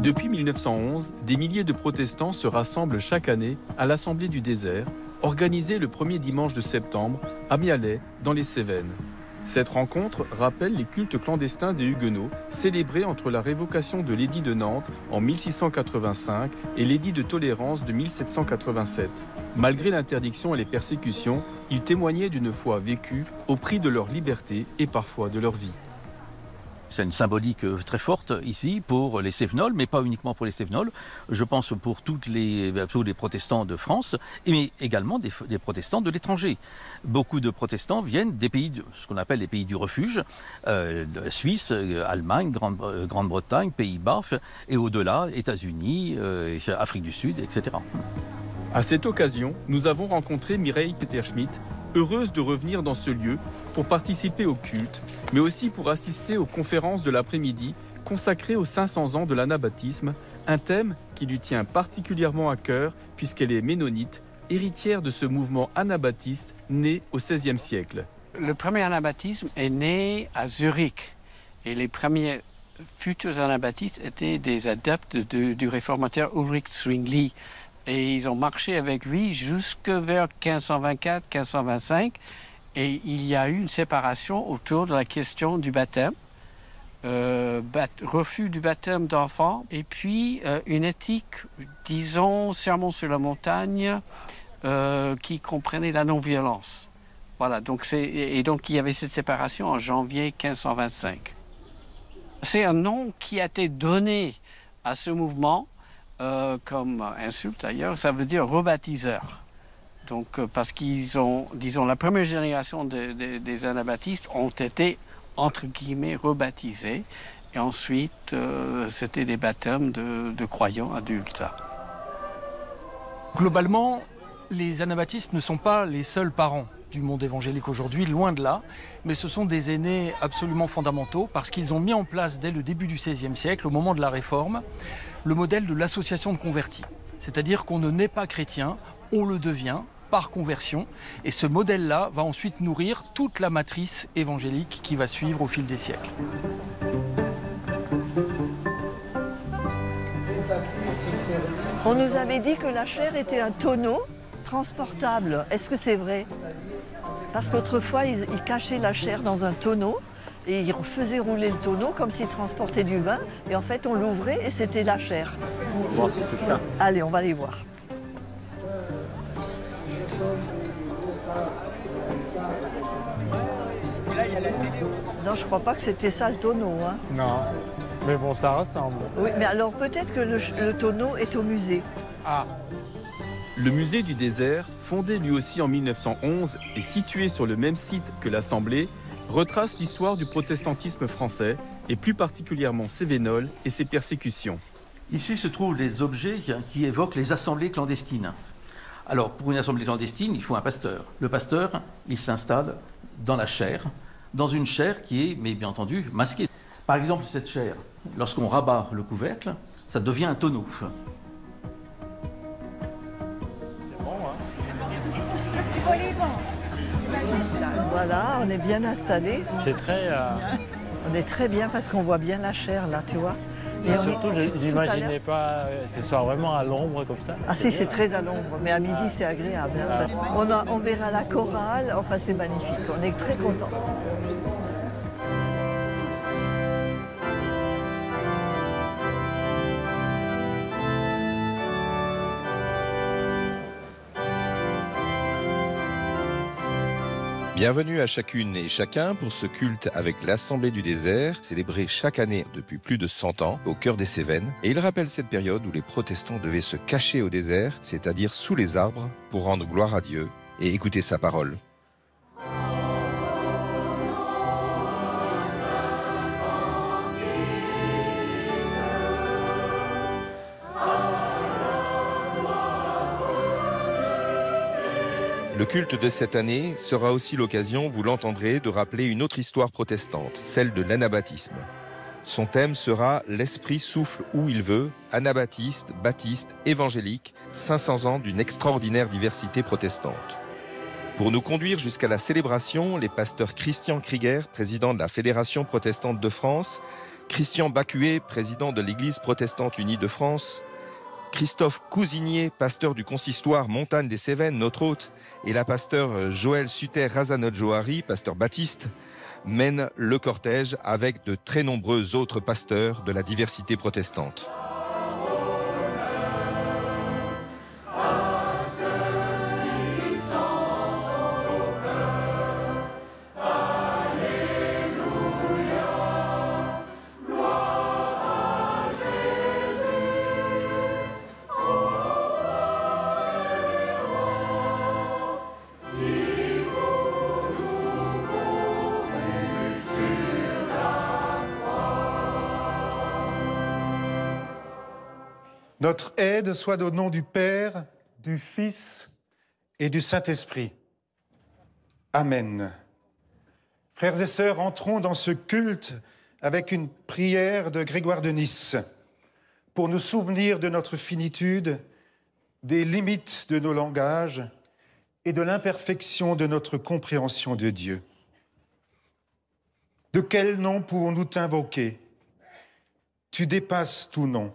Depuis 1911, des milliers de protestants se rassemblent chaque année à l'Assemblée du désert, organisée le premier dimanche de septembre à Mialet, dans les Cévennes. Cette rencontre rappelle les cultes clandestins des Huguenots, célébrés entre la révocation de l'édit de Nantes en 1685 et l'édit de tolérance de 1787. Malgré l'interdiction et les persécutions, ils témoignaient d'une foi vécue au prix de leur liberté et parfois de leur vie. C'est une symbolique très forte ici pour les Cévenols, mais pas uniquement pour les Cévenols. Je pense pour tous les protestants de France, mais également des protestants de l'étranger. Beaucoup de protestants viennent des pays, ce qu'on appelle les pays du refuge, Suisse, Allemagne, Grande-Bretagne, Pays-Bas, et au-delà, États-Unis, Afrique du Sud, etc. À cette occasion, nous avons rencontré Mireille Peterschmidt, heureuse de revenir dans ce lieu pour participer au culte, mais aussi pour assister aux conférences de l'après-midi consacrées aux 500 ans de l'anabaptisme, un thème qui lui tient particulièrement à cœur puisqu'elle est ménonite, héritière de ce mouvement anabaptiste né au XVIe siècle. Le premier anabaptisme est né à Zurich et les premiers futurs anabaptistes étaient des adeptes du réformateur Ulrich Zwingli. Et ils ont marché avec lui jusque vers 1524-1525. Et il y a eu une séparation autour de la question du baptême, refus du baptême d'enfants, et puis une éthique, disons, sermon sur la montagne, qui comprenait la non-violence. Voilà, donc il y avait cette séparation en janvier 1525. C'est un nom qui a été donné à ce mouvement, comme insulte d'ailleurs, ça veut dire rebaptiseur. Donc, parce qu'ils ont, disons, la première génération des anabaptistes ont été, entre guillemets, rebaptisés. Et ensuite, c'était des baptêmes de croyants adultes. Globalement, les anabaptistes ne sont pas les seuls parents du monde évangélique aujourd'hui, loin de là, mais ce sont des aînés absolument fondamentaux parce qu'ils ont mis en place dès le début du XVIe siècle, au moment de la Réforme, le modèle de l'association de convertis. C'est-à-dire qu'on ne naît pas chrétien, on le devient par conversion, et ce modèle-là va ensuite nourrir toute la matrice évangélique qui va suivre au fil des siècles. On nous avait dit que la chair était un tonneau transportable. Est-ce que c'est vrai? Parce qu'autrefois, ils cachaient la chair dans un tonneau et ils faisaient rouler le tonneau comme s'ils transportaient du vin. Et en fait, on l'ouvrait et c'était la chair. Bon, si c'est le cas. Allez, on va aller voir. Non, je crois pas que c'était ça le tonneau. Hein. Non, mais bon, ça ressemble. Oui, mais alors peut-être que le tonneau est au musée. Ah. Le musée du désert, fondé lui aussi en 1911 et situé sur le même site que l'Assemblée, retrace l'histoire du protestantisme français et plus particulièrement cévenol et ses persécutions. Ici se trouvent les objets qui évoquent les assemblées clandestines. Alors, pour une assemblée clandestine, il faut un pasteur. Le pasteur, il s'installe dans la chaire, dans une chaire qui est, mais bien entendu, masquée. Par exemple, cette chaire, lorsqu'on rabat le couvercle, ça devient un tonneau. Voilà, on est bien installé. C'est très... On est très bien parce qu'on voit bien la chair là, tu vois. Et surtout, je n'imaginais pas que ce soit vraiment à l'ombre comme ça. Ah si, c'est très à l'ombre, mais à midi c'est agréable. Hein. On verra la chorale, enfin c'est magnifique, on est très contents. Bienvenue à chacune et chacun pour ce culte avec l'Assemblée du désert, célébré chaque année depuis plus de 100 ans au cœur des Cévennes. Et il rappelle cette période où les protestants devaient se cacher au désert, c'est-à-dire sous les arbres, pour rendre gloire à Dieu et écouter sa parole. Le culte de cette année sera aussi l'occasion, vous l'entendrez, de rappeler une autre histoire protestante, celle de l'anabaptisme. Son thème sera « L'Esprit souffle où il veut, anabaptiste, baptiste, évangélique, 500 ans d'une extraordinaire diversité protestante ». Pour nous conduire jusqu'à la célébration, les pasteurs Christian Krieger, président de la Fédération protestante de France, Christian Bacuet, président de l'Église protestante unie de France, Christophe Cousinier, pasteur du consistoire Montagne des Cévennes, notre hôte, et la pasteur Joël Suter-Razanot-Johari, pasteur baptiste, mènent le cortège avec de très nombreux autres pasteurs de la diversité protestante. Notre aide soit au nom du Père, du Fils et du Saint-Esprit. Amen. Frères et sœurs, entrons dans ce culte avec une prière de Grégoire de Nice pour nous souvenir de notre finitude, des limites de nos langages et de l'imperfection de notre compréhension de Dieu. De quel nom pouvons-nous t'invoquer? Tu dépasses tout nom.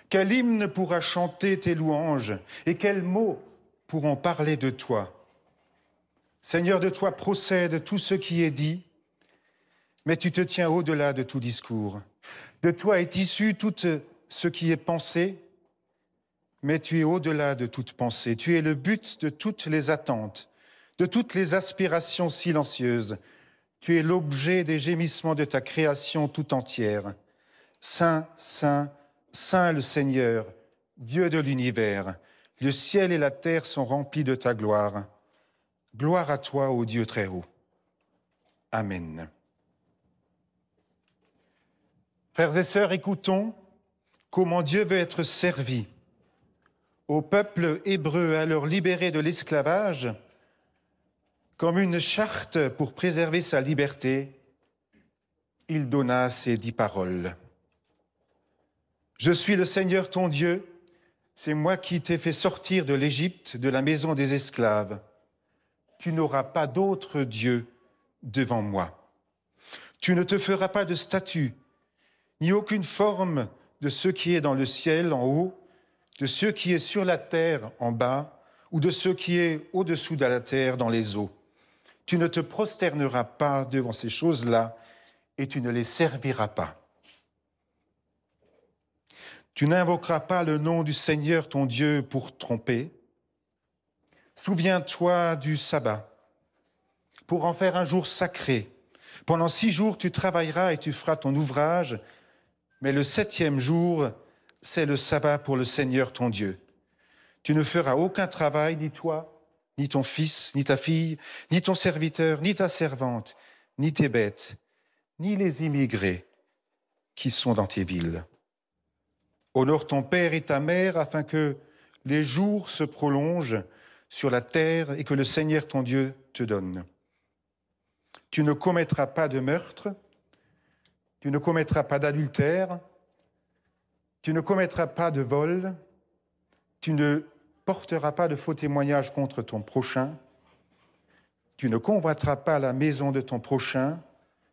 Quel hymne pourra chanter tes louanges et quels mots pourront parler de toi? Seigneur, de toi procède tout ce qui est dit, mais tu te tiens au-delà de tout discours. De toi est issu tout ce qui est pensé, mais tu es au-delà de toute pensée. Tu es le but de toutes les attentes, de toutes les aspirations silencieuses. Tu es l'objet des gémissements de ta création tout entière. Saint, Saint, Saint le Seigneur, Dieu de l'univers, le ciel et la terre sont remplis de ta gloire. Gloire à toi, ô Dieu très haut. Amen. Frères et sœurs, écoutons comment Dieu veut être servi. Au peuple hébreu, alors libéré de l'esclavage, comme une charte pour préserver sa liberté, il donna ces 10 paroles. Je suis le Seigneur ton Dieu, c'est moi qui t'ai fait sortir de l'Égypte, de la maison des esclaves. Tu n'auras pas d'autre Dieu devant moi. Tu ne te feras pas de statue, ni aucune forme de ce qui est dans le ciel en haut, de ce qui est sur la terre en bas, ou de ce qui est au-dessous de la terre dans les eaux. Tu ne te prosterneras pas devant ces choses-là, et tu ne les serviras pas. Tu n'invoqueras pas le nom du Seigneur ton Dieu pour tromper. Souviens-toi du sabbat, pour en faire un jour sacré. Pendant 6 jours, tu travailleras et tu feras ton ouvrage, mais le 7e jour, c'est le sabbat pour le Seigneur ton Dieu. Tu ne feras aucun travail, ni toi, ni ton fils, ni ta fille, ni ton serviteur, ni ta servante, ni tes bêtes, ni les immigrés qui sont dans tes villes. Honore ton père et ta mère afin que les jours se prolongent sur la terre et que le Seigneur ton Dieu te donne. Tu ne commettras pas de meurtre, tu ne commettras pas d'adultère, tu ne commettras pas de vol, tu ne porteras pas de faux témoignages contre ton prochain, tu ne convoiteras pas la maison de ton prochain,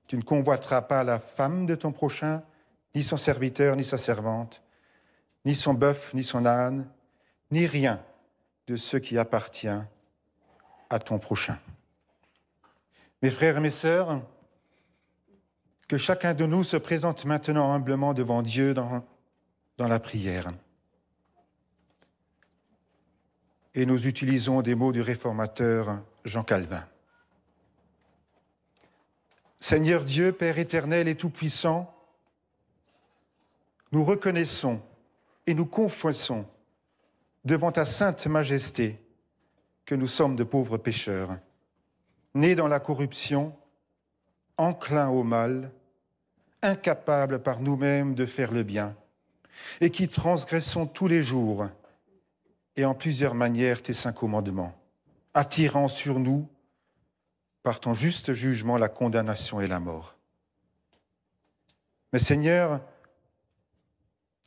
tu ne convoiteras pas la femme de ton prochain, ni son serviteur, ni sa servante, ni son bœuf, ni son âne, ni rien de ce qui appartient à ton prochain. Mes frères et mes sœurs, que chacun de nous se présente maintenant humblement devant Dieu dans la prière. Et nous utilisons des mots du réformateur Jean Calvin. Seigneur Dieu, Père éternel et tout-puissant, nous reconnaissons et nous confessons devant ta sainte majesté que nous sommes de pauvres pécheurs, nés dans la corruption, enclins au mal, incapables par nous-mêmes de faire le bien, et qui transgressons tous les jours et en plusieurs manières tes 5 commandements, attirant sur nous, par ton juste jugement, la condamnation et la mort. Mais Seigneur,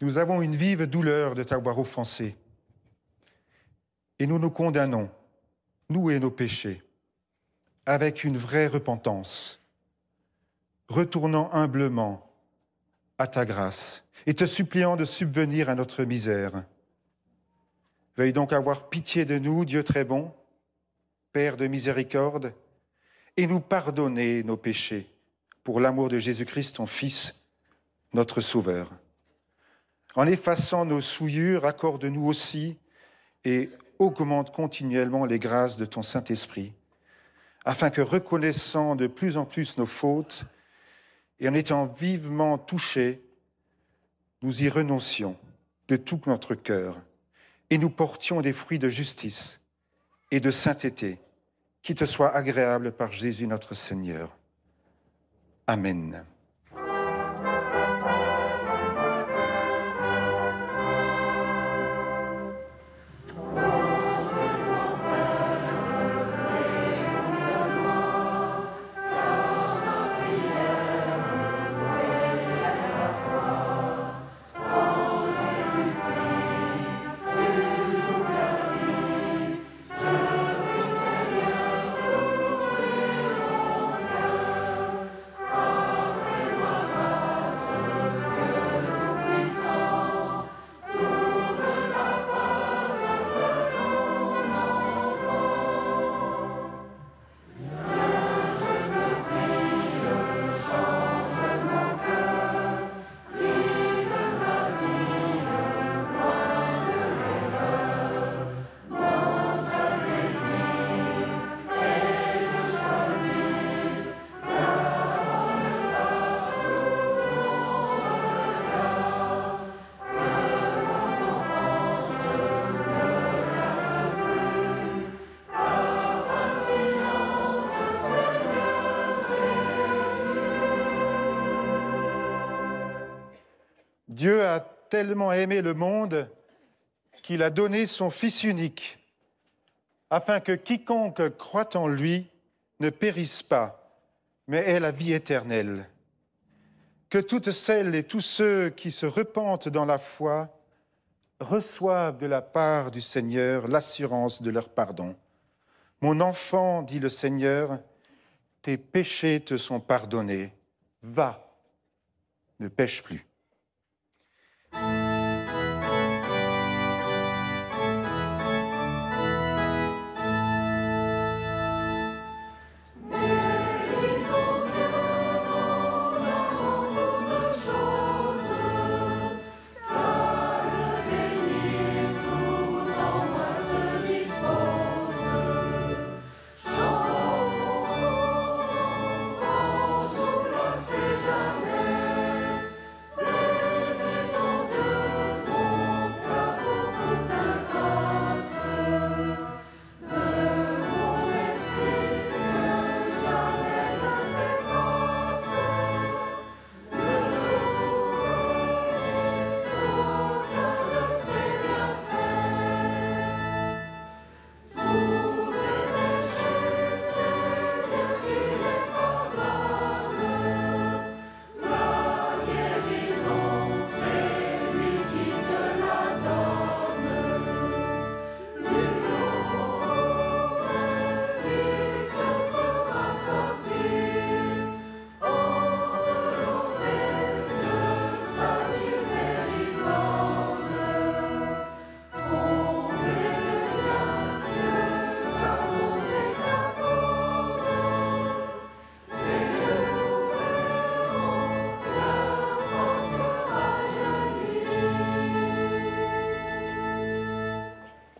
nous avons une vive douleur de t'avoir offensé, et nous nous condamnons, nous et nos péchés, avec une vraie repentance, retournant humblement à ta grâce et te suppliant de subvenir à notre misère. Veuille donc avoir pitié de nous, Dieu très bon, Père de miséricorde, et nous pardonner nos péchés pour l'amour de Jésus-Christ, ton Fils, notre Sauveur. En effaçant nos souillures, accorde-nous aussi et augmente continuellement les grâces de ton Saint-Esprit, afin que, reconnaissant de plus en plus nos fautes et en étant vivement touchés, nous y renoncions de tout notre cœur et nous portions des fruits de justice et de sainteté qui te soient agréables par Jésus notre Seigneur. Amen. Dieu a tellement aimé le monde qu'il a donné son Fils unique, afin que quiconque croit en lui ne périsse pas, mais ait la vie éternelle. Que toutes celles et tous ceux qui se repentent dans la foi reçoivent de la part du Seigneur l'assurance de leur pardon. Mon enfant, dit le Seigneur, tes péchés te sont pardonnés. Va, ne pêche plus.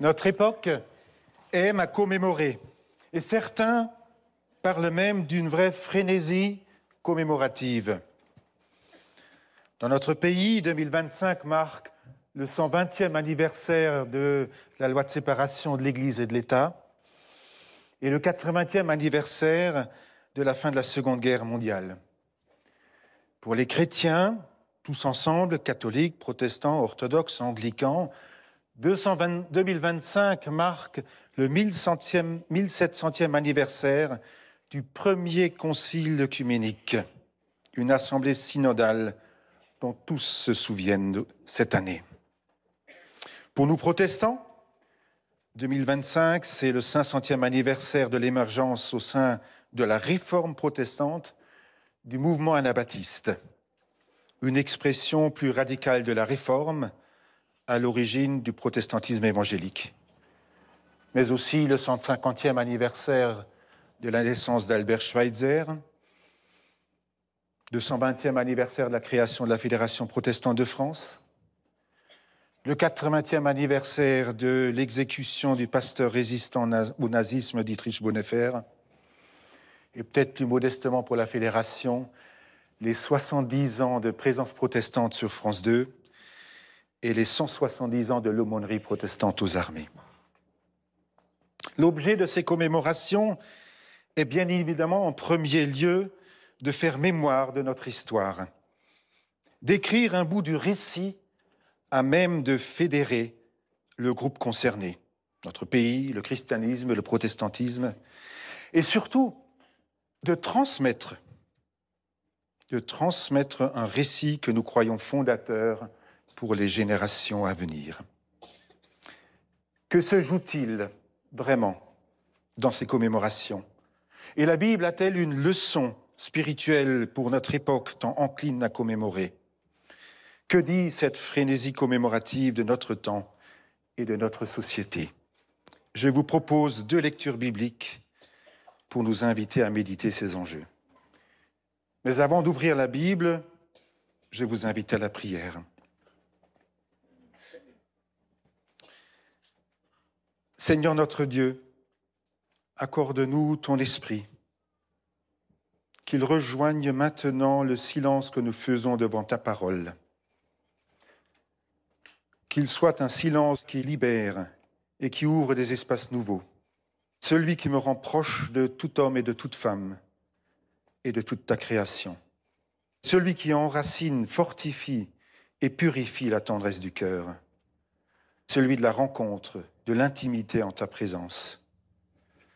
Notre époque aime à commémorer, et certains parlent même d'une vraie frénésie commémorative. Dans notre pays, 2025 marque le 120e anniversaire de la loi de séparation de l'Église et de l'État et le 80e anniversaire de la fin de la Seconde Guerre mondiale. Pour les chrétiens, tous ensemble, catholiques, protestants, orthodoxes, anglicans, 2025 marque le 1700e anniversaire du premier concile œcuménique, une assemblée synodale dont tous se souviennent cette année. Pour nous protestants, 2025, c'est le 500e anniversaire de l'émergence au sein de la réforme protestante du mouvement anabaptiste. une expression plus radicale de la Réforme à l'origine du protestantisme évangélique, mais aussi le 150e anniversaire de la naissance d'Albert Schweitzer, le 120e anniversaire de la création de la Fédération protestante de France, le 80e anniversaire de l'exécution du pasteur résistant au nazisme Dietrich Bonhoeffer, et peut-être plus modestement pour la Fédération, les 70 ans de présence protestante sur France 2 et les 170 ans de l'aumônerie protestante aux armées. L'objet de ces commémorations est bien évidemment en premier lieu de faire mémoire de notre histoire, d'écrire un bout du récit à même de fédérer le groupe concerné, notre pays, le christianisme, le protestantisme, et surtout de transmettre un récit que nous croyons fondateur pour les générations à venir. Que se joue-t-il vraiment dans ces commémorations? Et la Bible a-t-elle une leçon spirituelle pour notre époque tant encline à commémorer? Que dit cette frénésie commémorative de notre temps et de notre société? Je vous propose 2 lectures bibliques pour nous inviter à méditer ces enjeux. Mais avant d'ouvrir la Bible, je vous invite à la prière. Seigneur notre Dieu, accorde-nous ton esprit, qu'il rejoigne maintenant le silence que nous faisons devant ta parole, qu'il soit un silence qui libère et qui ouvre des espaces nouveaux, celui qui me rend proche de tout homme et de toute femme et de toute ta création, celui qui enracine, fortifie et purifie la tendresse du cœur, celui de la rencontre, de l'intimité en ta présence,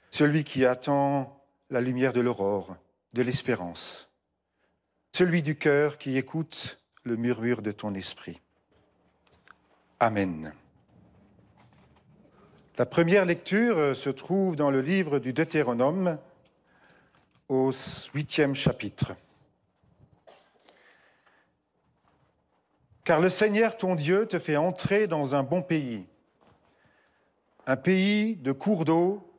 celui qui attend la lumière de l'aurore, de l'espérance, celui du cœur qui écoute le murmure de ton esprit. Amen. La première lecture se trouve dans le livre du Deutéronome, au 8e chapitre. Car le Seigneur ton Dieu te fait entrer dans un bon pays, un pays de cours d'eau,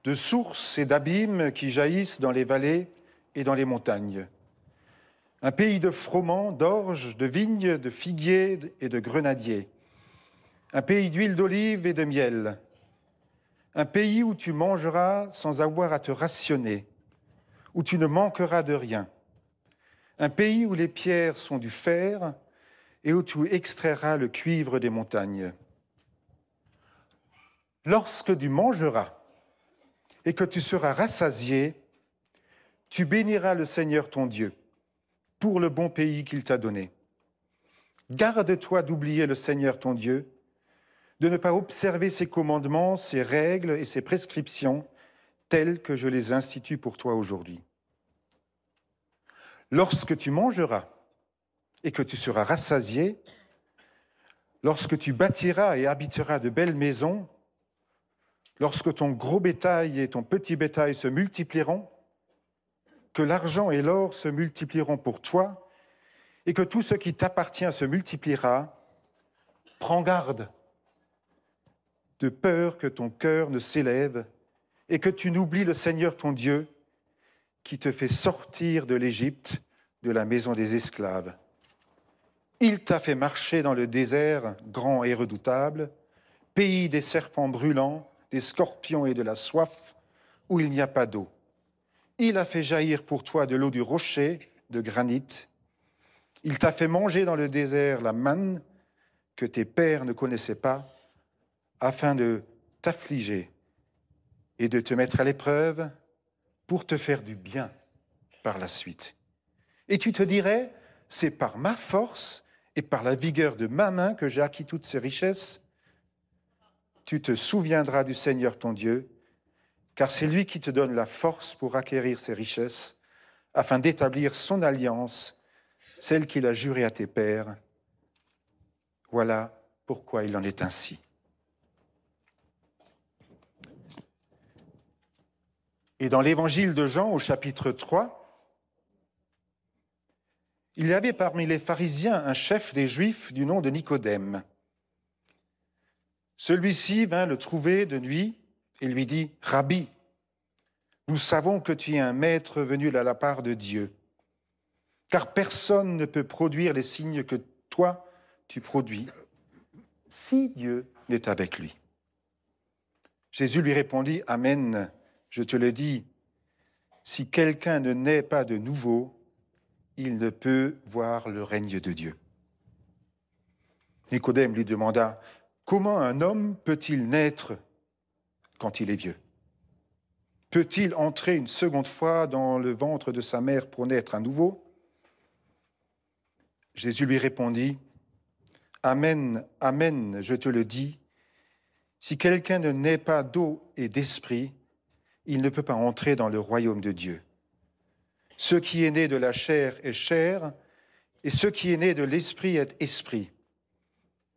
de sources et d'abîmes qui jaillissent dans les vallées et dans les montagnes, un pays de froment, d'orge, de vignes, de figuiers et de grenadiers, un pays d'huile d'olive et de miel, un pays où tu mangeras sans avoir à te rationner, où tu ne manqueras de rien, un pays où les pierres sont du fer et où tu extrairas le cuivre des montagnes. Lorsque tu mangeras et que tu seras rassasié, tu béniras le Seigneur ton Dieu pour le bon pays qu'il t'a donné. Garde-toi d'oublier le Seigneur ton Dieu, de ne pas observer ses commandements, ses règles et ses prescriptions telles que je les institue pour toi aujourd'hui. Lorsque tu mangeras et que tu seras rassasié, lorsque tu bâtiras et habiteras de belles maisons, lorsque ton gros bétail et ton petit bétail se multiplieront, que l'argent et l'or se multiplieront pour toi et que tout ce qui t'appartient se multipliera, prends garde, de peur que ton cœur ne s'élève et que tu n'oublies le Seigneur ton Dieu qui te fait sortir de l'Égypte, de la maison des esclaves. Il t'a fait marcher dans le désert grand et redoutable, pays des serpents brûlants, des scorpions et de la soif, où il n'y a pas d'eau. Il a fait jaillir pour toi de l'eau du rocher, de granit. Il t'a fait manger dans le désert la manne que tes pères ne connaissaient pas, afin de t'affliger et de te mettre à l'épreuve pour te faire du bien par la suite. Et tu te dirais, c'est par ma force et par la vigueur de ma main que j'ai acquis toutes ces richesses. Tu te souviendras du Seigneur ton Dieu, car c'est lui qui te donne la force pour acquérir ces richesses, afin d'établir son alliance, celle qu'il a jurée à tes pères. Voilà pourquoi il en est ainsi. Et dans l'évangile de Jean, au chapitre 3, Il y avait parmi les pharisiens un chef des Juifs du nom de Nicodème. Celui-ci vint le trouver de nuit et lui dit « Rabbi, nous savons que tu es un maître venu de la part de Dieu, car personne ne peut produire les signes que toi, tu produis, si Dieu n'est avec lui. » Jésus lui répondit « Amen, je te le dis, si quelqu'un ne naît pas de nouveau, il ne peut voir le règne de Dieu. » Nicodème lui demanda « Comment un homme peut-il naître quand il est vieux? Peut-il entrer une seconde fois dans le ventre de sa mère pour naître à nouveau ?» Jésus lui répondit « Amen, amen, je te le dis, si quelqu'un ne naît pas d'eau et d'esprit, il ne peut pas entrer dans le royaume de Dieu. Ce qui est né de la chair est chair, et ce qui est né de l'esprit est esprit.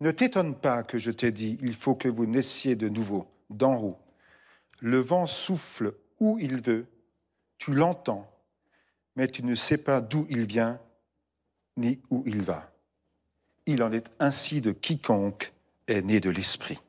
Ne t'étonne pas que je t'ai dit, il faut que vous naissiez de nouveau, d'en haut. Le vent souffle où il veut, tu l'entends, mais tu ne sais pas d'où il vient, ni où il va. Il en est ainsi de quiconque est né de l'esprit. »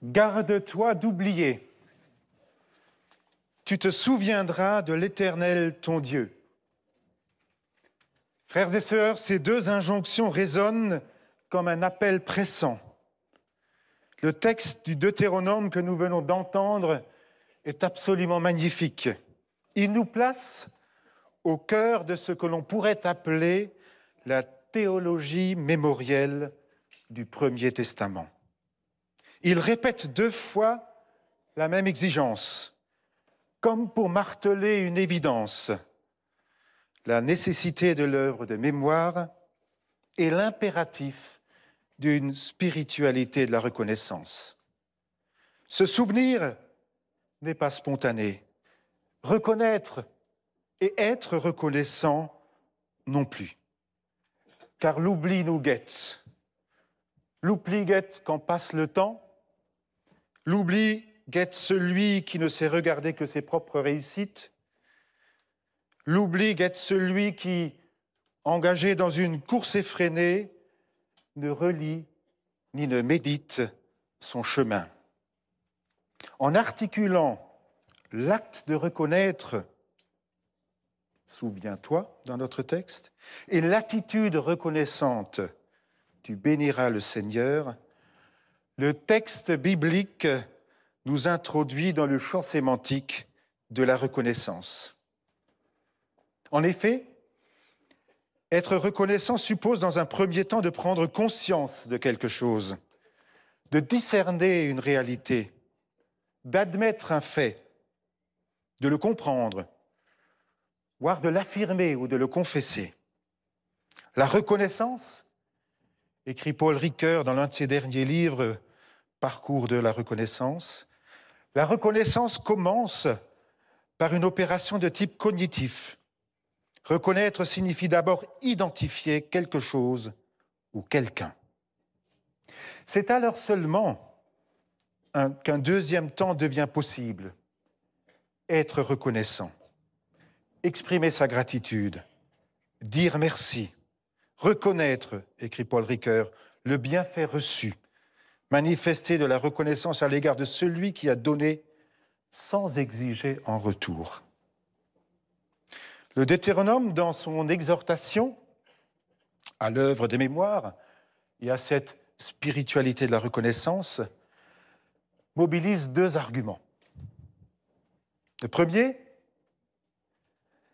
Garde-toi d'oublier. Tu te souviendras de l'Éternel, ton Dieu. Frères et sœurs, ces deux injonctions résonnent comme un appel pressant. Le texte du Deutéronome que nous venons d'entendre est absolument magnifique. Il nous place au cœur de ce que l'on pourrait appeler la théologie mémorielle du Premier Testament. Il répète deux fois la même exigence, comme pour marteler une évidence, la nécessité de l'œuvre de mémoire et l'impératif d'une spiritualité de la reconnaissance. Se souvenir n'est pas spontané. Reconnaître et être reconnaissant non plus. Car l'oubli nous guette. L'oubli guette quand passe le temps. L'oubli guette celui qui ne sait regarder que ses propres réussites. L'oubli guette celui qui, engagé dans une course effrénée, ne relie ni ne médite son chemin. En articulant l'acte de reconnaître, souviens-toi dans notre texte, et l'attitude reconnaissante, tu béniras le Seigneur, le texte biblique nous introduit dans le champ sémantique de la reconnaissance. En effet, être reconnaissant suppose dans un premier temps de prendre conscience de quelque chose, de discerner une réalité, d'admettre un fait, de le comprendre, voire de l'affirmer ou de le confesser. La reconnaissance, écrit Paul Ricoeur dans l'un de ses derniers livres, Parcours de la reconnaissance, la reconnaissance commence par une opération de type cognitif. Reconnaître signifie d'abord identifier quelque chose ou quelqu'un. C'est alors seulement qu'un deuxième temps devient possible. Être reconnaissant, exprimer sa gratitude, dire merci, reconnaître, écrit Paul Ricoeur, le bienfait reçu, manifester de la reconnaissance à l'égard de celui qui a donné sans exiger en retour. Le Deutéronome, dans son exhortation à l'œuvre des mémoires et à cette spiritualité de la reconnaissance, mobilise deux arguments. Le premier,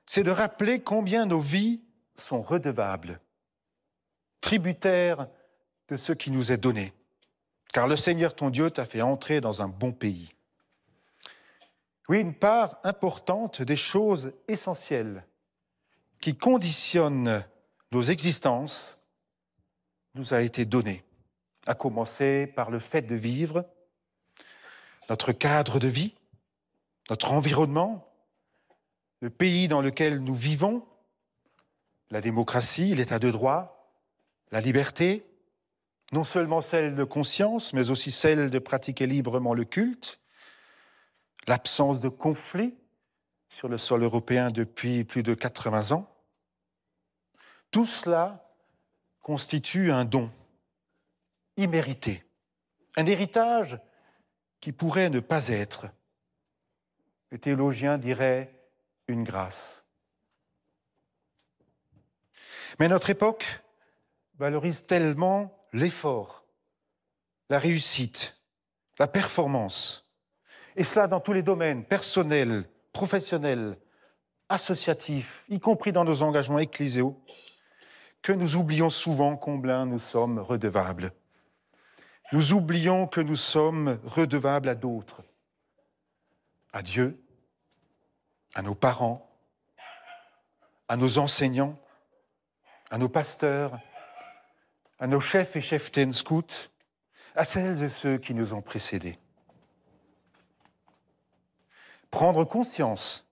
c'est de rappeler combien nos vies sont redevables, tributaires de ce qui nous est donné, car le Seigneur ton Dieu t'a fait entrer dans un bon pays. Oui, une part importante des choses essentielles qui conditionnent nos existences nous a été donnée, à commencer par le fait de vivre, notre cadre de vie, notre environnement, le pays dans lequel nous vivons, la démocratie, l'état de droit, la liberté, non seulement celle de conscience, mais aussi celle de pratiquer librement le culte, l'absence de conflit sur le sol européen depuis plus de 80 ans. Tout cela constitue un don immérité, un héritage qui pourrait ne pas être. Le théologien dirait une grâce. Mais notre époque valorise tellement l'effort, la réussite, la performance, et cela dans tous les domaines, personnels, professionnels, associatifs, y compris dans nos engagements ecclésiaux, que nous oublions souvent combien nous sommes redevables. Nous oublions que nous sommes redevables à d'autres, à Dieu, à nos parents, à nos enseignants, à nos pasteurs, à nos chefs et cheftaines scouts, à celles et ceux qui nous ont précédés. Prendre conscience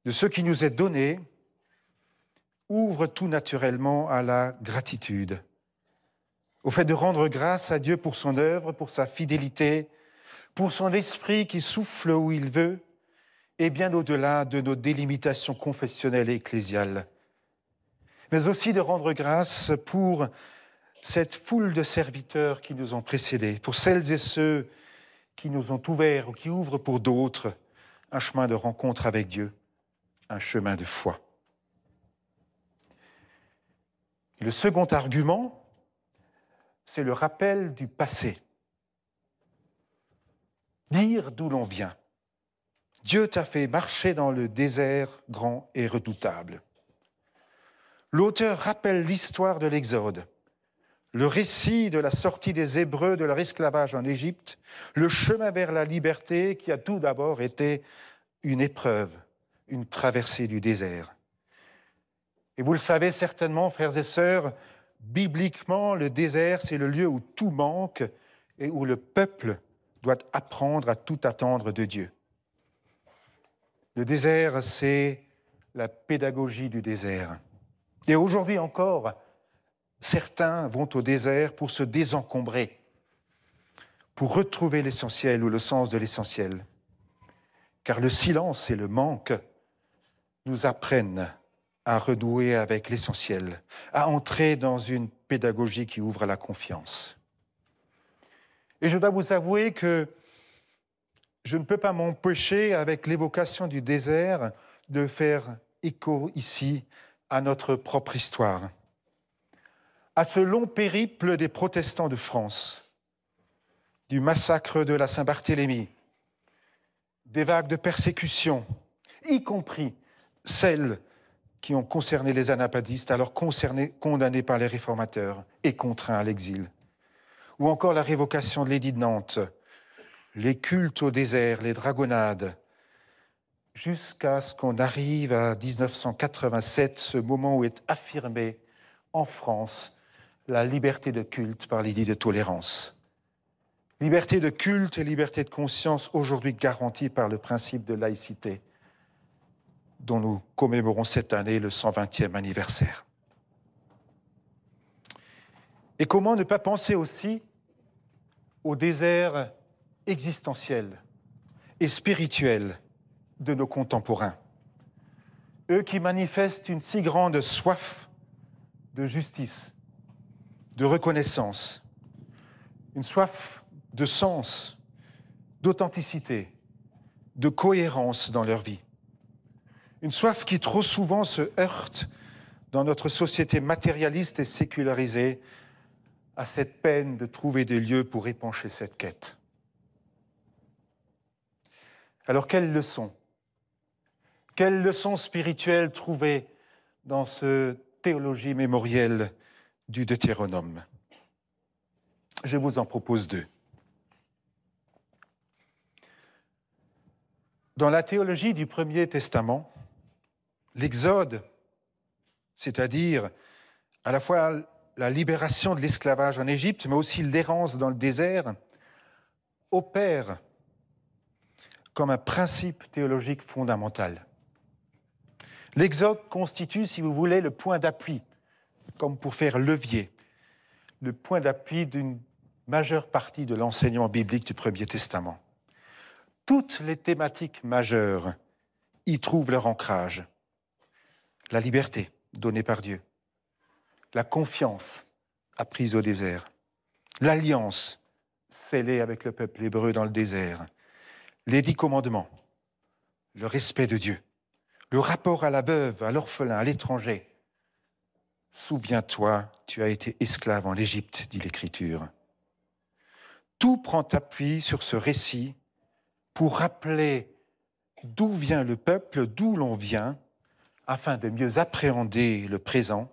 de ce qui nous est donné ouvre tout naturellement à la gratitude, au fait de rendre grâce à Dieu pour son œuvre, pour sa fidélité, pour son esprit qui souffle où il veut, et bien au-delà de nos délimitations confessionnelles et ecclésiales. Mais aussi de rendre grâce pour cette foule de serviteurs qui nous ont précédés, pour celles et ceux qui nous ont ouverts ou qui ouvrent pour d'autres un chemin de rencontre avec Dieu, un chemin de foi. Le second argument, c'est le rappel du passé. Dire d'où l'on vient. Dieu t'a fait marcher dans le désert grand et redoutable. L'auteur rappelle l'histoire de l'Exode, le récit de la sortie des Hébreux de leur esclavage en Égypte, le chemin vers la liberté qui a tout d'abord été une épreuve, une traversée du désert. Et vous le savez certainement, frères et sœurs, bibliquement, le désert, c'est le lieu où tout manque et où le peuple doit apprendre à tout attendre de Dieu. Le désert, c'est la pédagogie du désert. Et aujourd'hui encore, certains vont au désert pour se désencombrer, pour retrouver l'essentiel ou le sens de l'essentiel. Car le silence et le manque nous apprennent à renouer avec l'essentiel, à entrer dans une pédagogie qui ouvre à la confiance. Et je dois vous avouer que je ne peux pas m'empêcher, avec l'évocation du désert, de faire écho ici à notre propre histoire, à ce long périple des protestants de France, du massacre de la Saint-Barthélemy, des vagues de persécution, y compris celles qui ont concerné les anabaptistes, alors condamnés par les réformateurs et contraints à l'exil, ou encore la révocation de l'édit de Nantes, les cultes au désert, les dragonnades, jusqu'à ce qu'on arrive à 1987, ce moment où est affirmée en France la liberté de culte par l'édit de tolérance. Liberté de culte et liberté de conscience aujourd'hui garantie par le principe de laïcité, dont nous commémorons cette année le 120e anniversaire. Et comment ne pas penser aussi au désert existentiel et spirituel de nos contemporains, eux qui manifestent une si grande soif de justice, de reconnaissance, une soif de sens, d'authenticité, de cohérence dans leur vie. Une soif qui trop souvent se heurte dans notre société matérialiste et sécularisée à cette peine de trouver des lieux pour épancher cette quête. Alors quelles leçons spirituelles trouver dans ce théologie mémorielle du Deutéronome? Je vous en propose deux. Dans la théologie du Premier Testament, l'Exode, c'est-à-dire à la fois la libération de l'esclavage en Égypte, mais aussi l'errance dans le désert, opère comme un principe théologique fondamental. L'Exode constitue, si vous voulez, le point d'appui, comme pour faire levier, le point d'appui d'une majeure partie de l'enseignement biblique du Premier Testament. Toutes les thématiques majeures y trouvent leur ancrage. La liberté donnée par Dieu, la confiance apprise au désert, l'alliance scellée avec le peuple hébreu dans le désert, les 10 commandements, le respect de Dieu, le rapport à la veuve, à l'orphelin, à l'étranger. Souviens-toi, tu as été esclave en Égypte, dit l'Écriture. Tout prend appui sur ce récit pour rappeler d'où vient le peuple, d'où l'on vient, afin de mieux appréhender le présent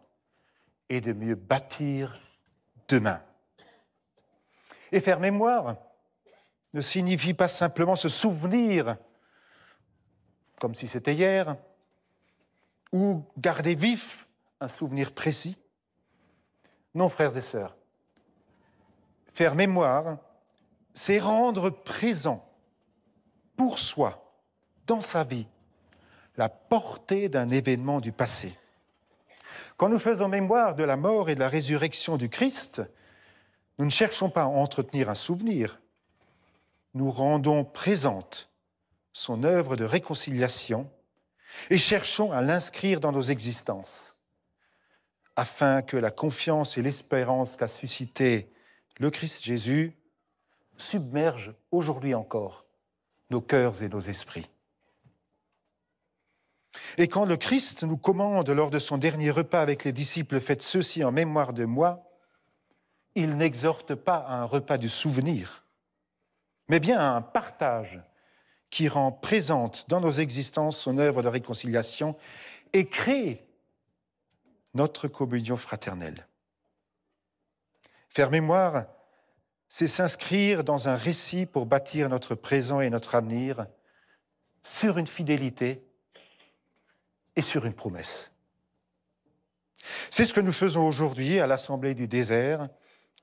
et de mieux bâtir demain. Et faire mémoire ne signifie pas simplement se souvenir, comme si c'était hier, ou garder vif un souvenir précis. Non, frères et sœurs, faire mémoire, c'est rendre présent pour soi, dans sa vie, la portée d'un événement du passé. Quand nous faisons mémoire de la mort et de la résurrection du Christ, nous ne cherchons pas à entretenir un souvenir. Nous rendons présente son œuvre de réconciliation et cherchons à l'inscrire dans nos existences, afin que la confiance et l'espérance qu'a suscité le Christ Jésus submergent aujourd'hui encore nos cœurs et nos esprits. Et quand le Christ nous commande lors de son dernier repas avec les disciples « Faites ceci en mémoire de moi », il n'exhorte pas à un repas du souvenir, mais bien à un partage qui rend présente dans nos existences son œuvre de réconciliation et crée notre communion fraternelle. Faire mémoire, c'est s'inscrire dans un récit pour bâtir notre présent et notre avenir sur une fidélité et sur une promesse. C'est ce que nous faisons aujourd'hui à l'Assemblée du désert,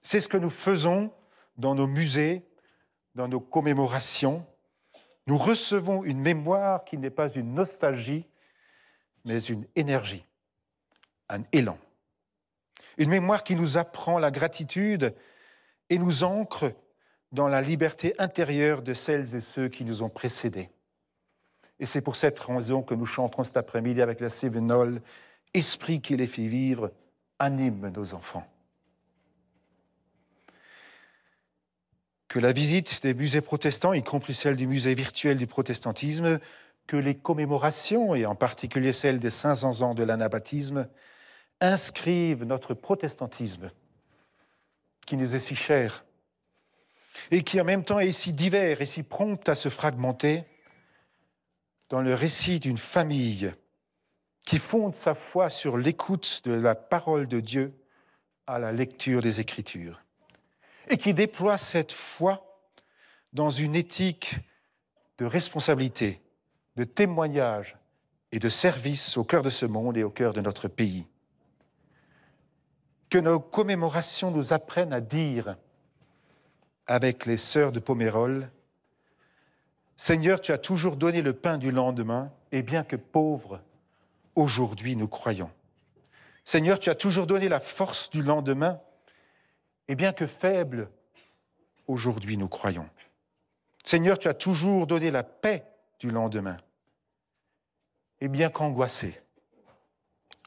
c'est ce que nous faisons dans nos musées, dans nos commémorations, Nous recevons une mémoire qui n'est pas une nostalgie, mais une énergie, un élan. Une mémoire qui nous apprend la gratitude et nous ancre dans la liberté intérieure de celles et ceux qui nous ont précédés. Et c'est pour cette raison que nous chanterons cet après-midi avec la Cévenole « Esprit qui les fait vivre, anime nos enfants ». Que la visite des musées protestants, y compris celle du musée virtuel du protestantisme, que les commémorations, et en particulier celle des 500 ans de l'anabaptisme, inscrivent notre protestantisme, qui nous est si cher, et qui en même temps est si divers et si prompt à se fragmenter, dans le récit d'une famille qui fonde sa foi sur l'écoute de la parole de Dieu à la lecture des Écritures, et qui déploie cette foi dans une éthique de responsabilité, de témoignage et de service au cœur de ce monde et au cœur de notre pays. Que nos commémorations nous apprennent à dire, avec les sœurs de Pomérol, « Seigneur, tu as toujours donné le pain du lendemain, et bien que pauvres, aujourd'hui nous croyons. Seigneur, tu as toujours donné la force du lendemain, et bien que faibles, aujourd'hui nous croyons. Seigneur, tu as toujours donné la paix du lendemain, et bien qu'angoissés,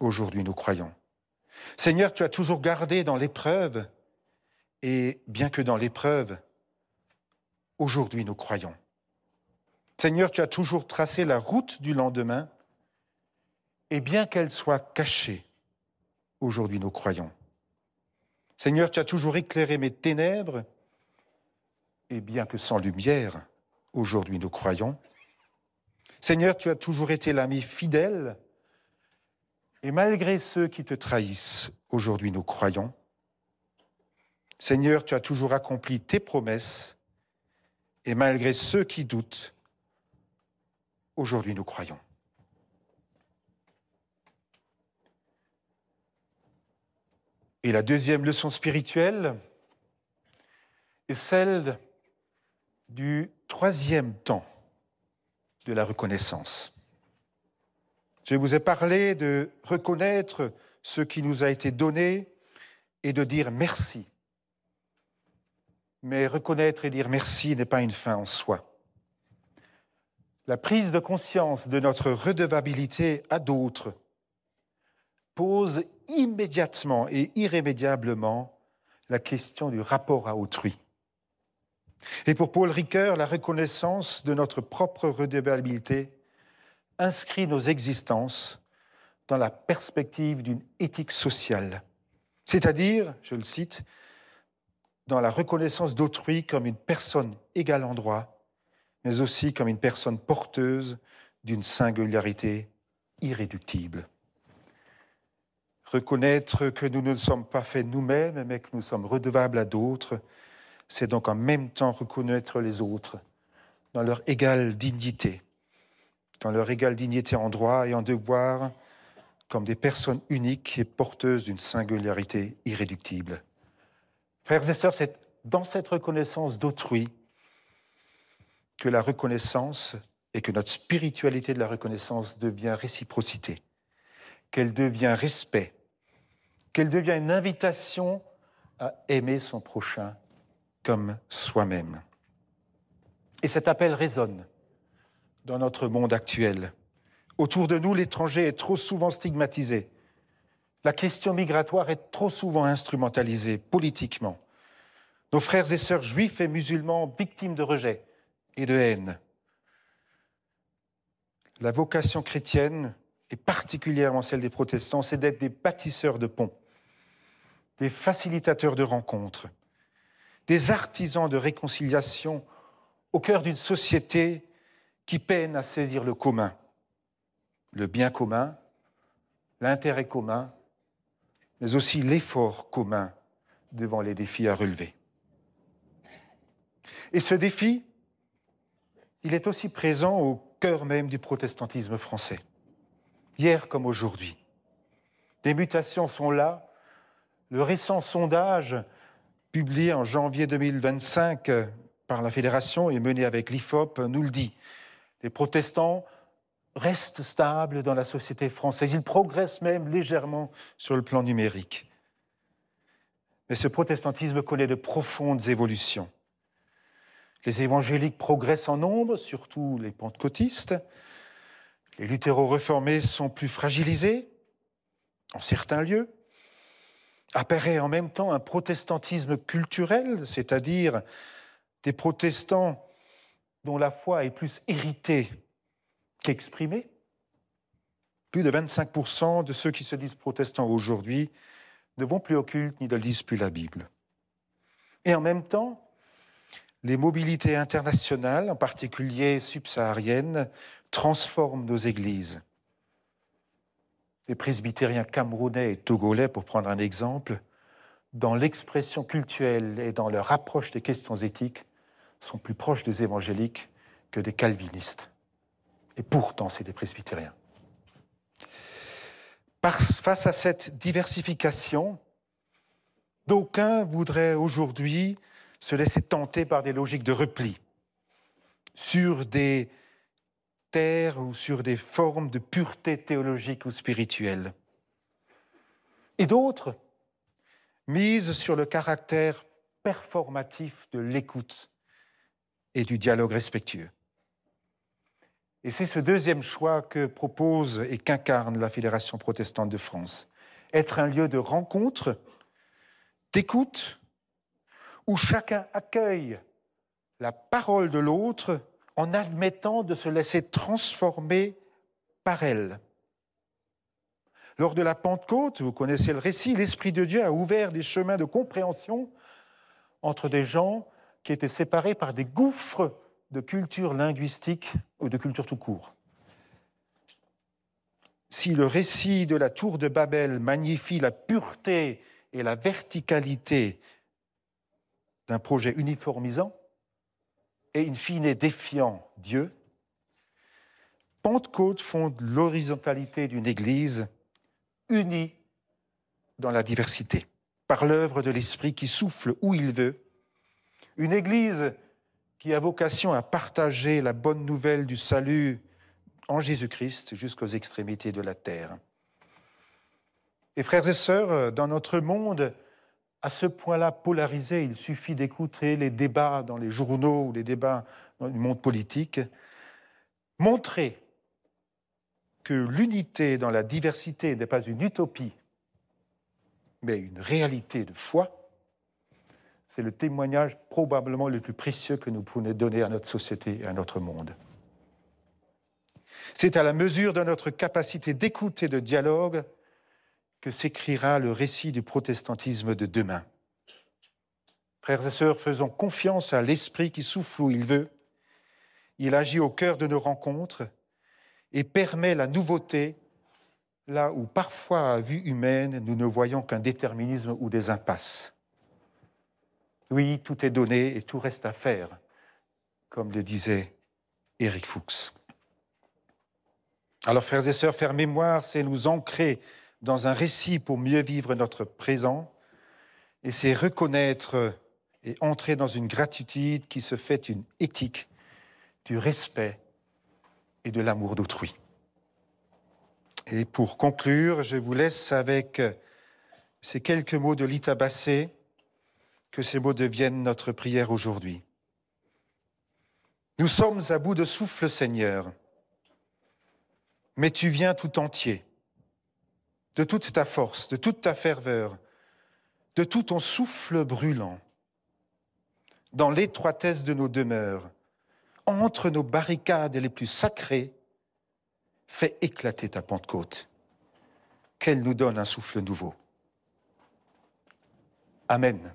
aujourd'hui nous croyons. Seigneur, tu as toujours gardé dans l'épreuve, et bien que dans l'épreuve, aujourd'hui nous croyons. Seigneur, tu as toujours tracé la route du lendemain, et bien qu'elle soit cachée, aujourd'hui nous croyons. Seigneur, tu as toujours éclairé mes ténèbres, et bien que sans lumière, aujourd'hui nous croyons. Seigneur, tu as toujours été l'ami fidèle, et malgré ceux qui te trahissent, aujourd'hui nous croyons. Seigneur, tu as toujours accompli tes promesses, et malgré ceux qui doutent, aujourd'hui nous croyons. Et la deuxième leçon spirituelle est celle du troisième temps de la reconnaissance. Je vous ai parlé de reconnaître ce qui nous a été donné et de dire merci. Mais reconnaître et dire merci n'est pas une fin en soi. La prise de conscience de notre redevabilité à d'autres pose immédiatement et irrémédiablement la question du rapport à autrui. Et pour Paul Ricoeur, la reconnaissance de notre propre redevabilité inscrit nos existences dans la perspective d'une éthique sociale, c'est-à-dire, je le cite, dans la reconnaissance d'autrui comme une personne égale en droit, mais aussi comme une personne porteuse d'une singularité irréductible. Reconnaître que nous ne sommes pas faits nous-mêmes, mais que nous sommes redevables à d'autres, c'est donc en même temps reconnaître les autres dans leur égale dignité, en droit et en devoir, comme des personnes uniques et porteuses d'une singularité irréductible. Frères et sœurs, c'est dans cette reconnaissance d'autrui que la reconnaissance et que notre spiritualité de la reconnaissance devient réciprocité, qu'elle devient respect, qu'elle devient une invitation à aimer son prochain comme soi-même. Et cet appel résonne dans notre monde actuel. Autour de nous, l'étranger est trop souvent stigmatisé. La question migratoire est trop souvent instrumentalisée politiquement. Nos frères et sœurs juifs et musulmans victimes de rejet et de haine. La vocation chrétienne, et particulièrement celle des protestants, c'est d'être des bâtisseurs de ponts, des facilitateurs de rencontres, des artisans de réconciliation au cœur d'une société qui peine à saisir le commun, le bien commun, l'intérêt commun, mais aussi l'effort commun devant les défis à relever. Et ce défi, il est aussi présent au cœur même du protestantisme français, hier comme aujourd'hui. Des mutations sont là. Le récent sondage publié en janvier 2025 par la Fédération et menée avec l'IFOP nous le dit. Les protestants restent stables dans la société française. Ils progressent même légèrement sur le plan numérique. Mais ce protestantisme connaît de profondes évolutions. Les évangéliques progressent en nombre, surtout les pentecôtistes. Les luthéro-réformés sont plus fragilisés, en certains lieux. Apparaît en même temps un protestantisme culturel, c'est-à-dire des protestants dont la foi est plus héritée qu'exprimée. Plus de 25% de ceux qui se disent protestants aujourd'hui ne vont plus au culte ni ne lisent plus la Bible. Et en même temps, les mobilités internationales, en particulier subsahariennes, transforment nos églises. Les presbytériens camerounais et togolais, pour prendre un exemple, dans l'expression cultuelle et dans leur approche des questions éthiques, sont plus proches des évangéliques que des calvinistes. Et pourtant, c'est des presbytériens. Face à cette diversification, d'aucuns voudraient aujourd'hui se laisser tenter par des logiques de repli sur des terres ou sur des formes de pureté théologique ou spirituelle. Et d'autres misent sur le caractère performatif de l'écoute et du dialogue respectueux. Et c'est ce deuxième choix que propose et qu'incarne la Fédération protestante de France. Être un lieu de rencontre, d'écoute, où chacun accueille la parole de l'autre en admettant de se laisser transformer par elle. Lors de la Pentecôte, vous connaissez le récit, l'Esprit de Dieu a ouvert des chemins de compréhension entre des gens qui étaient séparés par des gouffres de culture linguistique ou de culture tout court. Si le récit de la tour de Babel magnifie la pureté et la verticalité d'un projet uniformisant et in fine défiant Dieu, Pentecôte fonde l'horizontalité d'une Église unie dans la diversité, par l'œuvre de l'Esprit qui souffle où il veut, une Église qui a vocation à partager la bonne nouvelle du salut en Jésus-Christ jusqu'aux extrémités de la terre. Et frères et sœurs, dans notre monde, à ce point-là polarisé, il suffit d'écouter les débats dans les journaux ou les débats dans le monde politique, montrer que l'unité dans la diversité n'est pas une utopie, mais une réalité de foi, c'est le témoignage probablement le plus précieux que nous pouvons donner à notre société et à notre monde. C'est à la mesure de notre capacité d'écoute et de dialogue que s'écrira le récit du protestantisme de demain. Frères et sœurs, faisons confiance à l'Esprit qui souffle où il veut. Il agit au cœur de nos rencontres et permet la nouveauté là où parfois, à vue humaine, nous ne voyons qu'un déterminisme ou des impasses. Oui, tout est donné et tout reste à faire, comme le disait Éric Fuchs. Alors, frères et sœurs, faire mémoire, c'est nous ancrer dans un récit pour mieux vivre notre présent, et c'est reconnaître et entrer dans une gratitude qui se fait une éthique du respect et de l'amour d'autrui. Et pour conclure, je vous laisse avec ces quelques mots de Lita Bassé, que ces mots deviennent notre prière aujourd'hui. Nous sommes à bout de souffle, Seigneur, mais tu viens tout entier, de toute ta force, de toute ta ferveur, de tout ton souffle brûlant, dans l'étroitesse de nos demeures, entre nos barricades les plus sacrées, fais éclater ta Pentecôte, qu'elle nous donne un souffle nouveau. Amen.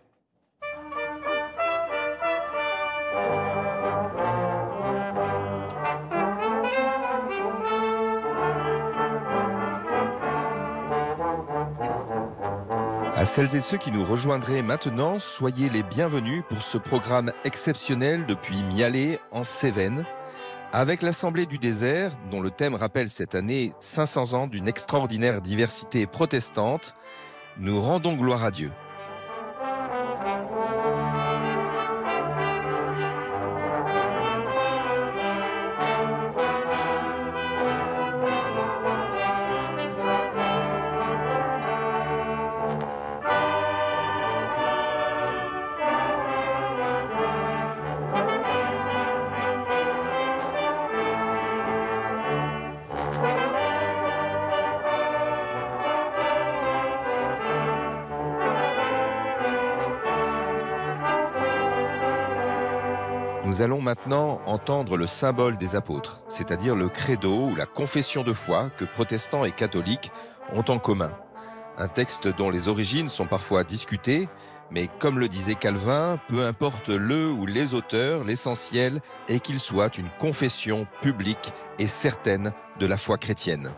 À celles et ceux qui nous rejoindraient maintenant, soyez les bienvenus pour ce programme exceptionnel depuis Mialet en Cévennes, avec l'Assemblée du désert, dont le thème rappelle cette année 500 ans d'une extraordinaire diversité protestante. Nous rendons gloire à Dieu. Nous allons maintenant entendre le symbole des apôtres, c'est-à-dire le credo ou la confession de foi que protestants et catholiques ont en commun. Un texte dont les origines sont parfois discutées, mais comme le disait Calvin, peu importe le ou les auteurs, l'essentiel est qu'il soit une confession publique et certaine de la foi chrétienne.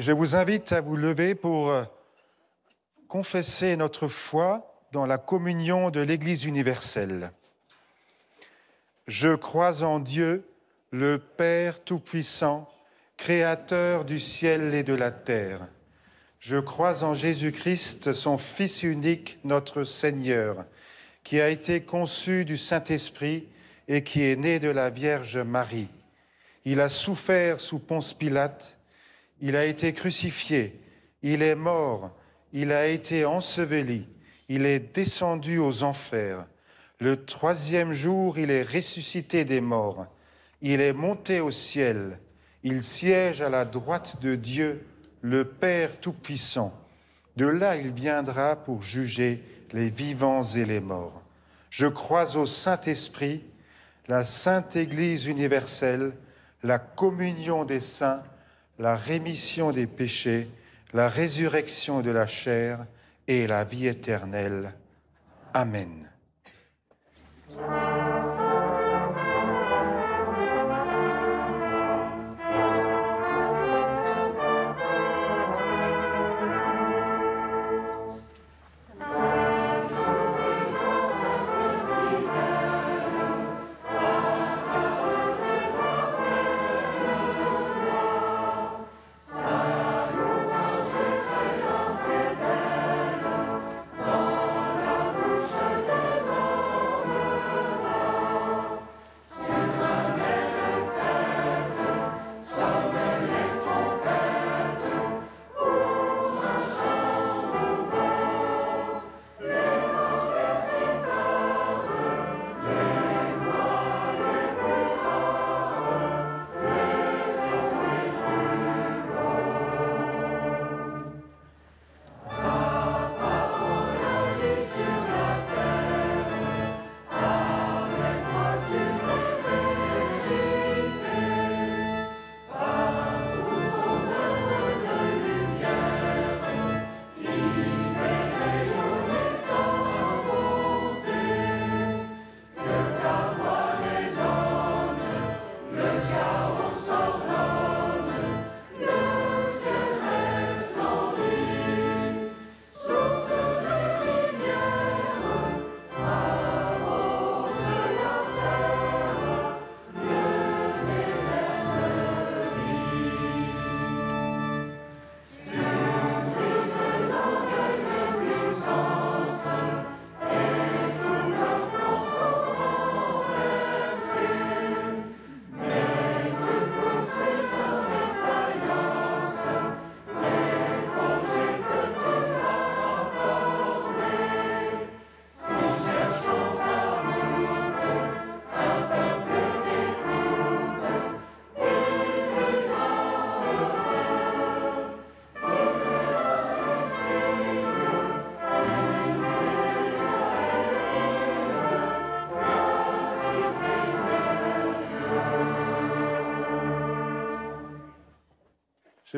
Je vous invite à vous lever pour confesser notre foi dans la communion de l'Église universelle. Je crois en Dieu, le Père Tout-Puissant, Créateur du ciel et de la terre. Je crois en Jésus-Christ, son Fils unique, notre Seigneur, qui a été conçu du Saint-Esprit et qui est né de la Vierge Marie. Il a souffert sous Ponce Pilate. Il a été crucifié, il est mort, il a été enseveli, il est descendu aux enfers. Le troisième jour, il est ressuscité des morts. Il est monté au ciel. Il siège à la droite de Dieu, le Père Tout-Puissant. De là, il viendra pour juger les vivants et les morts. Je crois au Saint-Esprit, la Sainte Église universelle, la communion des saints, la rémission des péchés, la résurrection de la chair et la vie éternelle. Amen.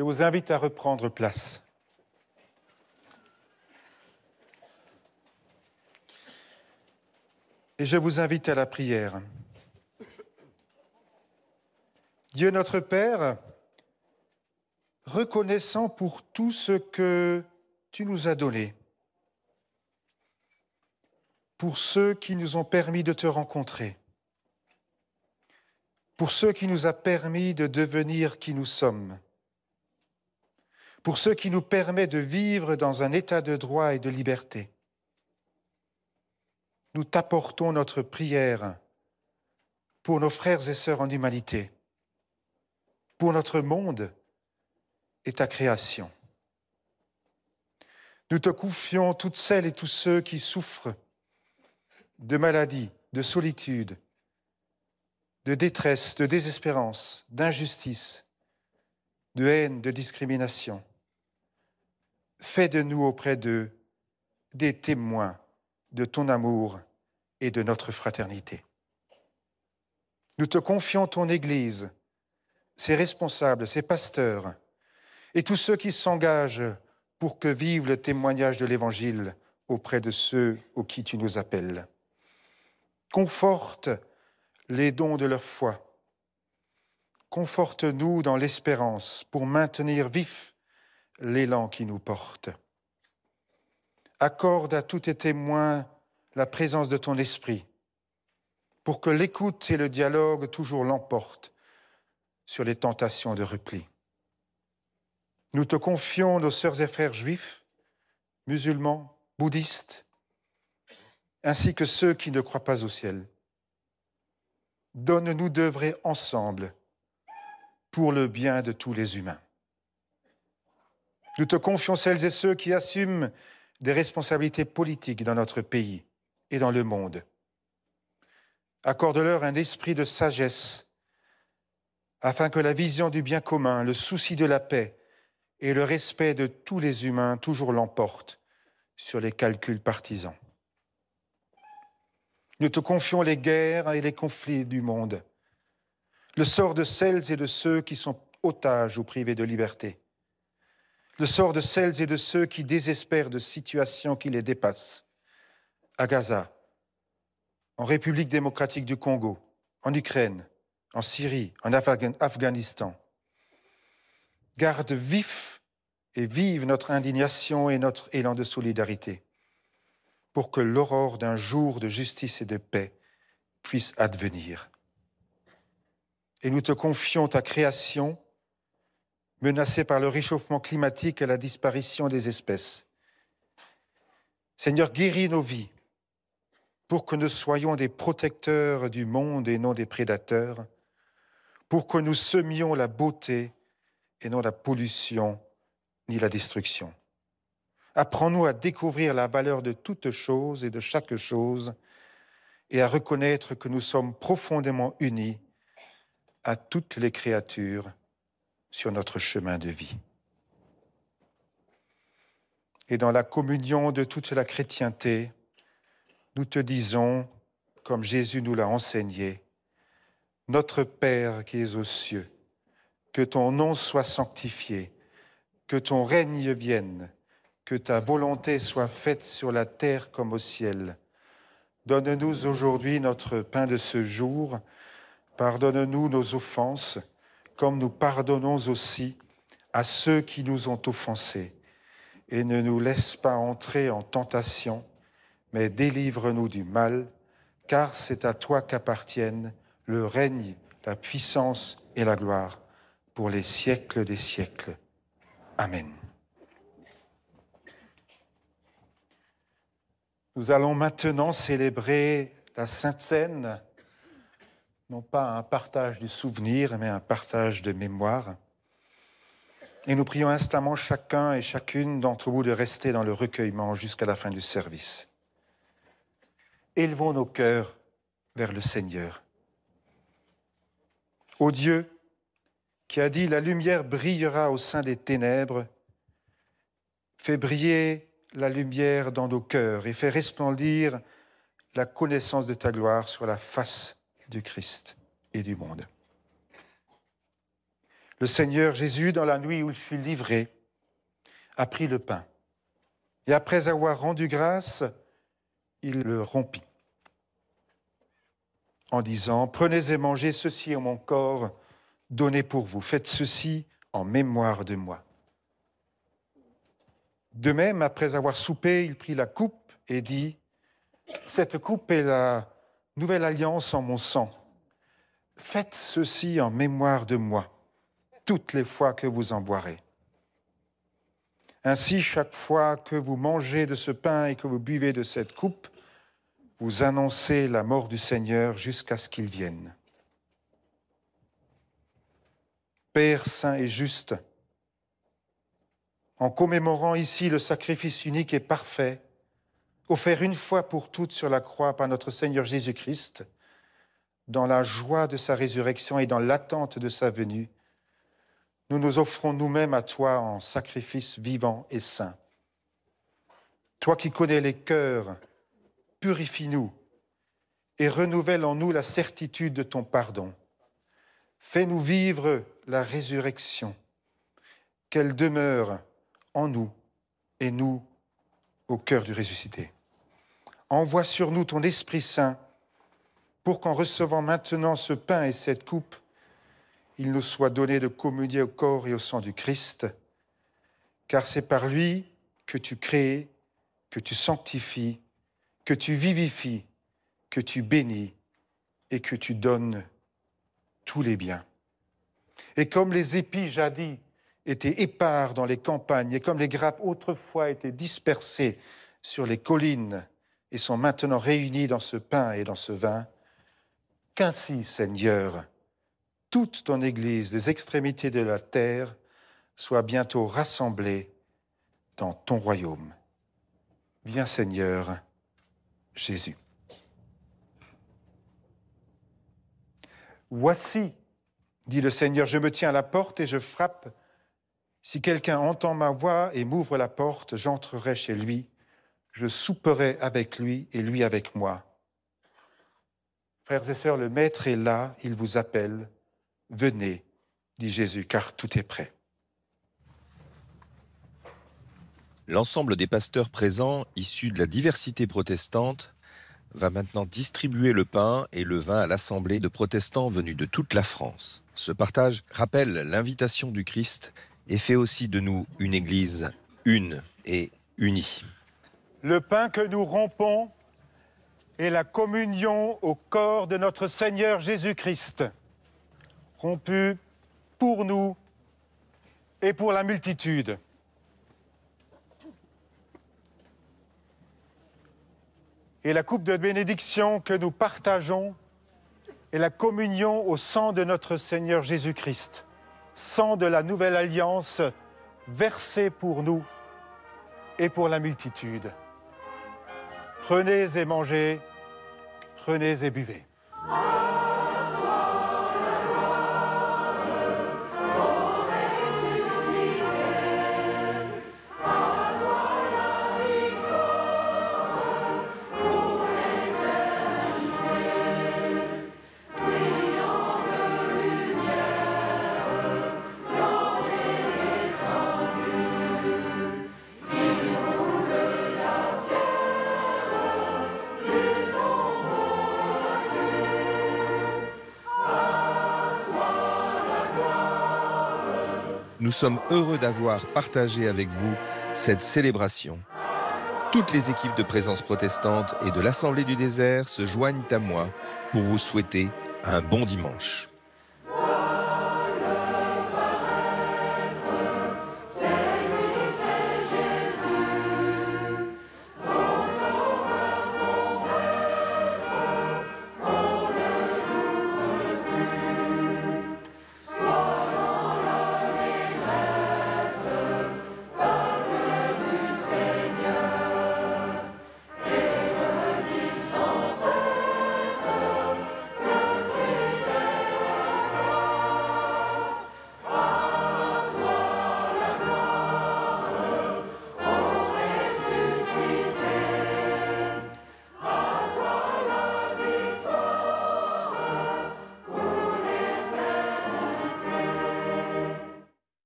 Je vous invite à reprendre place. Et je vous invite à la prière. Dieu notre Père, reconnaissant pour tout ce que tu nous as donné, pour ceux qui nous ont permis de te rencontrer, pour ceux qui nous ont permis de devenir qui nous sommes, pour ceux qui nous permettent de vivre dans un état de droit et de liberté. Nous t'apportons notre prière pour nos frères et sœurs en humanité, pour notre monde et ta création. Nous te confions toutes celles et tous ceux qui souffrent de maladie, de solitude, de détresse, de désespérance, d'injustice, de haine, de discrimination. Fais de nous auprès d'eux des témoins de ton amour et de notre fraternité. Nous te confions ton Église, ses responsables, ses pasteurs et tous ceux qui s'engagent pour que vive le témoignage de l'Évangile auprès de ceux auxquels tu nous appelles. Conforte les dons de leur foi. Conforte-nous dans l'espérance pour maintenir vif l'élan qui nous porte. Accorde à tous tes témoins la présence de ton esprit pour que l'écoute et le dialogue toujours l'emportent sur les tentations de repli. Nous te confions nos sœurs et frères juifs, musulmans, bouddhistes, ainsi que ceux qui ne croient pas au ciel. Donne-nous d'œuvrer ensemble pour le bien de tous les humains. Nous te confions celles et ceux qui assument des responsabilités politiques dans notre pays et dans le monde. Accorde-leur un esprit de sagesse afin que la vision du bien commun, le souci de la paix et le respect de tous les humains toujours l'emportent sur les calculs partisans. Nous te confions les guerres et les conflits du monde, le sort de celles et de ceux qui sont otages ou privés de liberté, le sort de celles et de ceux qui désespèrent de situations qui les dépassent, à Gaza, en République démocratique du Congo, en Ukraine, en Syrie, en Afghanistan. Garde vif et vive notre indignation et notre élan de solidarité pour que l'aurore d'un jour de justice et de paix puisse advenir. Et nous te confions ta création, menacée par le réchauffement climatique et la disparition des espèces. Seigneur, guéris nos vies pour que nous soyons des protecteurs du monde et non des prédateurs, pour que nous semions la beauté et non la pollution ni la destruction. Apprends-nous à découvrir la valeur de toute chose et de chaque chose et à reconnaître que nous sommes profondément unis à toutes les créatures sur notre chemin de vie. Et dans la communion de toute la chrétienté, nous te disons, comme Jésus nous l'a enseigné, « Notre Père qui es aux cieux, que ton nom soit sanctifié, que ton règne vienne, que ta volonté soit faite sur la terre comme au ciel. Donne-nous aujourd'hui notre pain de ce jour. Pardonne-nous nos offenses, comme nous pardonnons aussi à ceux qui nous ont offensés. Et ne nous laisse pas entrer en tentation, mais délivre-nous du mal, car c'est à toi qu'appartiennent le règne, la puissance et la gloire pour les siècles des siècles. Amen. Nous allons maintenant célébrer la Sainte Seine, non pas un partage du souvenir, mais un partage de mémoire. Et nous prions instamment chacun et chacune d'entre vous de rester dans le recueillement jusqu'à la fin du service. Élevons nos cœurs vers le Seigneur. Ô Dieu, qui a dit « La lumière brillera au sein des ténèbres », fais briller la lumière dans nos cœurs et fais resplendir la connaissance de ta gloire sur la face du Christ et du monde. Le Seigneur Jésus, dans la nuit où il fut livré, a pris le pain et après avoir rendu grâce, il le rompit en disant « Prenez et mangez, ceci est mon corps donné pour vous. Faites ceci en mémoire de moi. » De même, après avoir soupé, il prit la coupe et dit « Cette coupe est la nouvelle alliance en mon sang. Faites ceci en mémoire de moi, toutes les fois que vous en boirez. Ainsi, chaque fois que vous mangez de ce pain et que vous buvez de cette coupe, vous annoncez la mort du Seigneur jusqu'à ce qu'il vienne. Père saint et juste, en commémorant ici le sacrifice unique et parfait, offert une fois pour toutes sur la croix par notre Seigneur Jésus-Christ, dans la joie de sa résurrection et dans l'attente de sa venue, nous nous offrons nous-mêmes à toi en sacrifice vivant et saint. Toi qui connais les cœurs, purifie-nous et renouvelle en nous la certitude de ton pardon. Fais-nous vivre la résurrection, qu'elle demeure en nous et nous au cœur du ressuscité. Envoie sur nous ton Esprit Saint pour qu'en recevant maintenant ce pain et cette coupe, il nous soit donné de communier au corps et au sang du Christ, car c'est par lui que tu crées, que tu sanctifies, que tu vivifies, que tu bénis et que tu donnes tous les biens. Et comme les épis jadis étaient épars dans les campagnes et comme les grappes autrefois étaient dispersées sur les collines et sont maintenant réunies dans ce pain et dans ce vin, qu'ainsi, Seigneur, toute ton Église des extrémités de la terre soit bientôt rassemblée dans ton royaume. Viens, Seigneur Jésus. Voici, dit le Seigneur, je me tiens à la porte et je frappe. Si quelqu'un entend ma voix et m'ouvre la porte, j'entrerai chez lui, je souperai avec lui et lui avec moi. Frères et sœurs, le Maître est là, il vous appelle. Venez, dit Jésus, car tout est prêt. L'ensemble des pasteurs présents, issus de la diversité protestante, va maintenant distribuer le pain et le vin à l'assemblée de protestants venus de toute la France. Ce partage rappelle l'invitation du Christ et fait aussi de nous une Église une et unie. Le pain que nous rompons est la communion au corps de notre Seigneur Jésus-Christ, rompu pour nous et pour la multitude. Et la coupe de bénédiction que nous partageons est la communion au sang de notre Seigneur Jésus-Christ, sang de la nouvelle alliance versé pour nous et pour la multitude. Prenez et mangez, prenez et buvez. Nous sommes heureux d'avoir partagé avec vous cette célébration. Toutes les équipes de Présence protestante et de l'Assemblée du désert se joignent à moi pour vous souhaiter un bon dimanche.